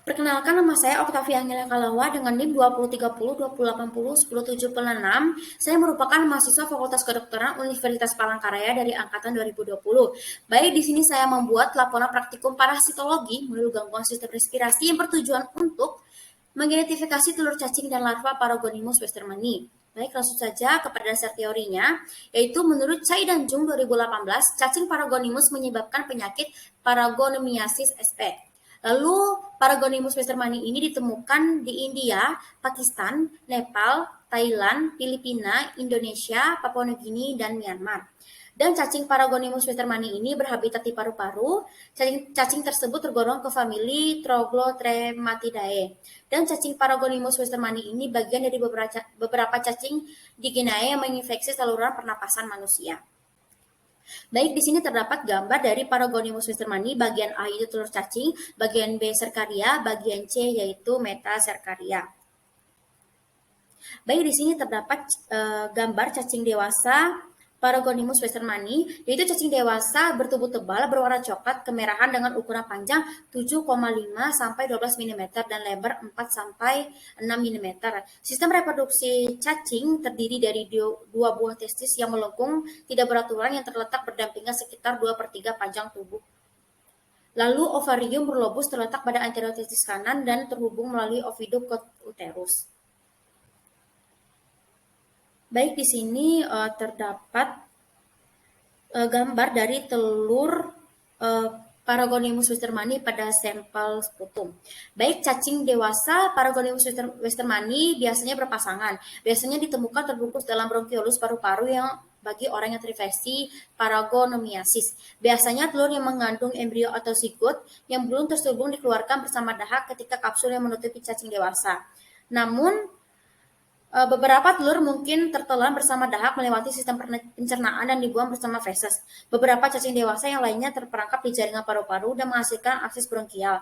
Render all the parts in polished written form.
Perkenalkan, nama saya Oktavia Angela Kalawa dengan NIM 2030 2080 1076. Saya merupakan mahasiswa Fakultas Kedokteran Universitas Palangkaraya dari angkatan 2020. Baik, di sini saya membuat laporan praktikum parasitologi melalui gangguan sistem respirasi yang bertujuan untuk mengidentifikasi telur cacing dan larva Paragonimus westermani. Baik, langsung saja kepada dasar teorinya, yaitu menurut Chai dan Jung 2018, cacing Paragonimus menyebabkan penyakit Paragonomiasis sp. Lalu Paragonimus westermani ini ditemukan di India, Pakistan, Nepal, Thailand, Filipina, Indonesia, Papua Nugini, dan Myanmar. Dan cacing Paragonimus westermani ini berhabitat di paru-paru. Cacing tersebut tergolong ke famili Troglotrematidae. Dan cacing Paragonimus westermani ini bagian dari beberapa cacing Digenae yang menginfeksi saluran pernapasan manusia. Baik, di sini terdapat gambar dari Paragonimus westermani. Bagian A itu telur cacing, bagian B serkaria, bagian C yaitu metaserkaria. Baik, di sini terdapat gambar cacing dewasa Paragonimus westermani, yaitu cacing dewasa bertubuh tebal berwarna coklat kemerahan dengan ukuran panjang 7,5 sampai 12 mm dan lebar 4 sampai 6 mm. Sistem reproduksi cacing terdiri dari dua buah testis yang melengkung tidak beraturan yang terletak berdampingan sekitar 2/3 panjang tubuh. Lalu ovarium berlobus terletak pada anterior testis kanan dan terhubung melalui oviduct ke uterus. Baik, di sini terdapat gambar dari telur Paragonimus westermani pada sampel sputum. Baik, cacing dewasa Paragonimus westermani biasanya berpasangan. Biasanya ditemukan terbungkus dalam bronkiolus paru-paru yang bagi orang yang terinfeksi paragonomiasis. Biasanya telur yang mengandung embrio atau zigot yang belum terselubung dikeluarkan bersama dahak ketika kapsul yang menutupi cacing dewasa. Namun, beberapa telur mungkin tertelan bersama dahak melewati sistem pencernaan dan dibuang bersama feses. Beberapa cacing dewasa yang lainnya terperangkap di jaringan paru-paru dan menghasilkan akses bronkial.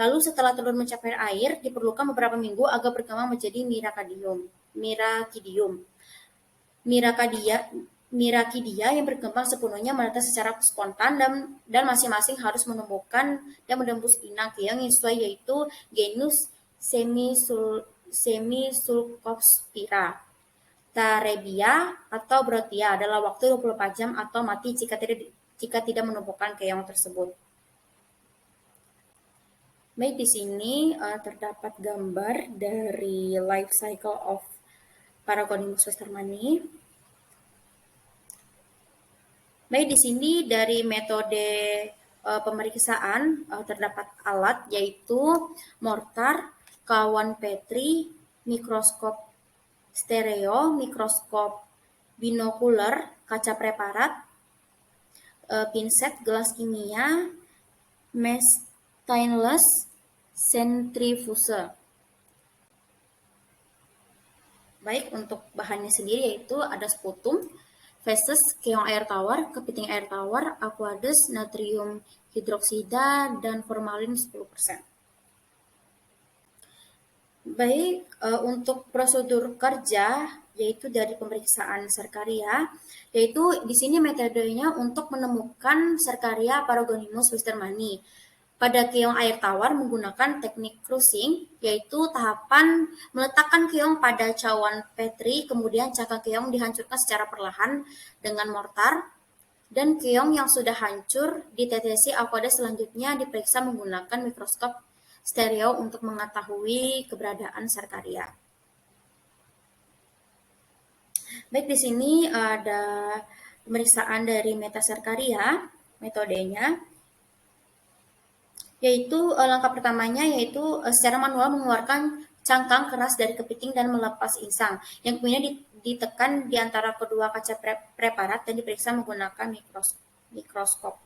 Lalu setelah telur mencapai air, diperlukan beberapa minggu agar berkembang menjadi Mirakidia yang berkembang sepenuhnya menetas secara spontan dan masing-masing harus menemukan dan menembus inang keong yang sesuai, yaitu genus Semisulcospira, Tarebia atau Brotia dalam waktu 24 jam atau mati jika tidak menemukan keong tersebut. Baik, di sini terdapat gambar dari life cycle of Paragonimus westermani. Baik, di sini dari metode pemeriksaan terdapat alat yaitu mortar, kawan Petri, mikroskop stereo, mikroskop binokular, kaca preparat, pinset, gelas kimia, mesh stainless, sentrifuge. Baik, untuk bahannya sendiri yaitu ada sputum, feses, keong air tawar, kepiting air tawar, aqueous, natrium hidroksida, dan formalin 10%. Baik, untuk prosedur kerja yaitu dari pemeriksaan serkaria, yaitu di sini metodenya untuk menemukan serkaria Paragonimus westermani. Pada keong air tawar menggunakan teknik cruising, yaitu tahapan meletakkan keong pada cawan Petri, kemudian cangkang keong dihancurkan secara perlahan dengan mortar, dan keong yang sudah hancur ditetesi aqueous selanjutnya diperiksa menggunakan mikroskop stereo untuk mengetahui keberadaan serkaria. Baik, di sini ada pemeriksaan dari metaserkaria, metodenya, yaitu langkah pertamanya yaitu secara manual mengeluarkan cangkang keras dari kepiting dan melepas insang, yang kemudian ditekan di antara kedua kaca preparat dan diperiksa menggunakan mikroskop.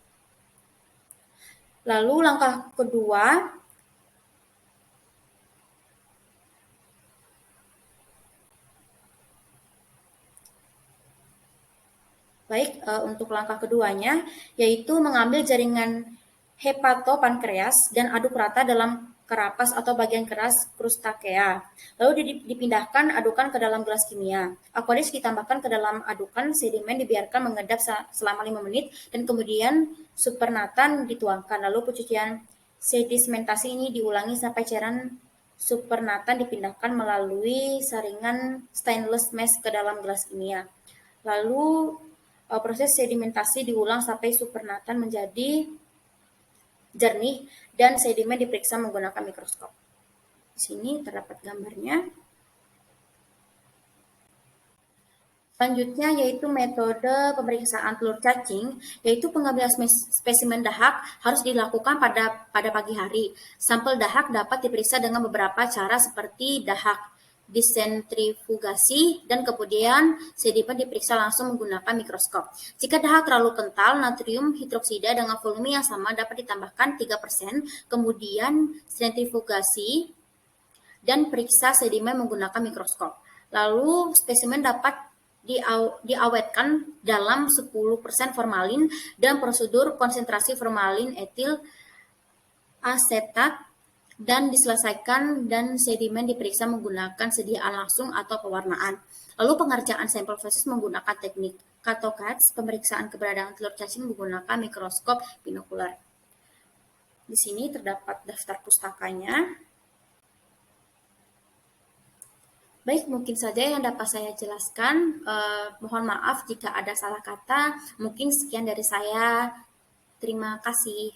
Lalu langkah kedua, baik, untuk langkah keduanya yaitu mengambil jaringan hepatopankreas dan aduk rata dalam kerapas atau bagian keras krustakea. Lalu dipindahkan adukan ke dalam gelas kimia. Aqueous ditambahkan ke dalam adukan, sedimen dibiarkan mengendap selama 5 menit dan kemudian supernatant dituangkan. Lalu pencucian Sedimentasi ini diulangi sampai cairan supernatant dipindahkan melalui saringan stainless mesh ke dalam gelas kimia. Lalu proses sedimentasi diulang sampai supernatant menjadi jernih dan sedimen diperiksa menggunakan mikroskop. Di sini terdapat gambarnya. Selanjutnya yaitu metode pemeriksaan telur cacing, yaitu pengambilan spesimen dahak harus dilakukan pada pagi hari. Sampel dahak dapat diperiksa dengan beberapa cara seperti dahak disentrifugasi dan kemudian sedimen diperiksa langsung menggunakan mikroskop. Jika dahak terlalu kental, natrium hidroksida dengan volume yang sama dapat ditambahkan 3%, kemudian sentrifugasi dan periksa sedimen menggunakan mikroskop. Lalu spesimen dapat diawetkan dalam 10% formalin dan prosedur konsentrasi formalin etil asetat dan diselesaikan dan sedimen diperiksa menggunakan sediaan langsung atau pewarnaan. Lalu pengerjaan sampel fesis menggunakan teknik CATOCADS, pemeriksaan keberadaan telur cacing menggunakan mikroskop binokular. Di sini terdapat daftar pustakanya. Baik, mungkin saja yang dapat saya jelaskan. Mohon maaf jika ada salah kata. Mungkin sekian dari saya. Terima kasih.